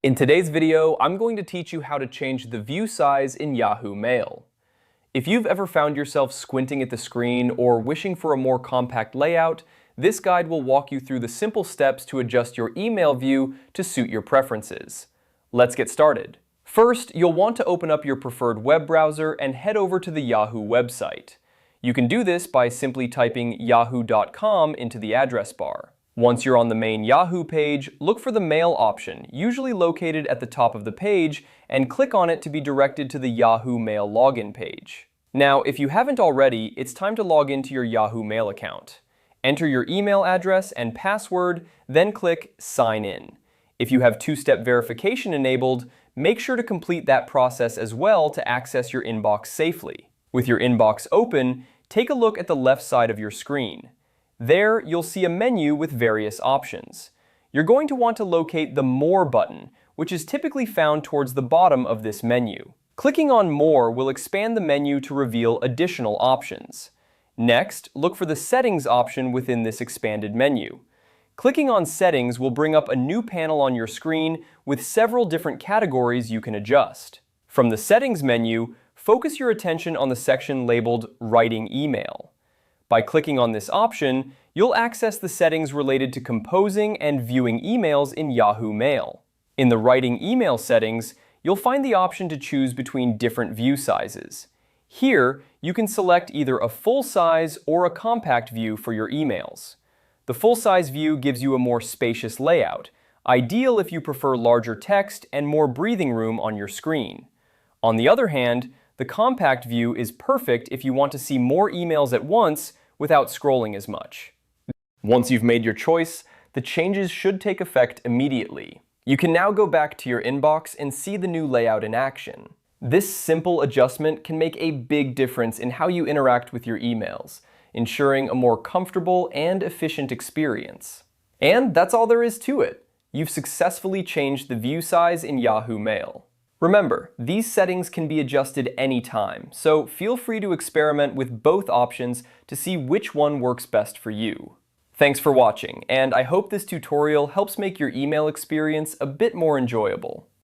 In today's video, I'm going to teach you how to change the view size in Yahoo Mail. If you've ever found yourself squinting at the screen or wishing for a more compact layout, this guide will walk you through the simple steps to adjust your email view to suit your preferences. Let's get started. First, you'll want to open up your preferred web browser and head over to the Yahoo website. You can do this by simply typing yahoo.com into the address bar. Once you're on the main Yahoo page, look for the Mail option, usually located at the top of the page, and click on it to be directed to the Yahoo Mail login page. Now, if you haven't already, it's time to log into your Yahoo Mail account. Enter your email address and password, then click Sign In. If you have two-step verification enabled, make sure to complete that process as well to access your inbox safely. With your inbox open, take a look at the left side of your screen. There, you'll see a menu with various options. You're going to want to locate the More button, which is typically found towards the bottom of this menu. Clicking on More will expand the menu to reveal additional options. Next, look for the Settings option within this expanded menu. Clicking on Settings will bring up a new panel on your screen with several different categories you can adjust. From the Settings menu, focus your attention on the section labeled Writing Email. By clicking on this option, you'll access the settings related to composing and viewing emails in Yahoo Mail. In the Writing Email settings, you'll find the option to choose between different view sizes. Here, you can select either a full-size or a compact view for your emails. The full-size view gives you a more spacious layout, ideal if you prefer larger text and more breathing room on your screen. On the other hand, the compact view is perfect if you want to see more emails at once without scrolling as much. Once you've made your choice, the changes should take effect immediately. You can now go back to your inbox and see the new layout in action. This simple adjustment can make a big difference in how you interact with your emails, ensuring a more comfortable and efficient experience. And that's all there is to it. You've successfully changed the view size in Yahoo Mail. Remember, these settings can be adjusted anytime, so feel free to experiment with both options to see which one works best for you. Thanks for watching, and I hope this tutorial helps make your email experience a bit more enjoyable.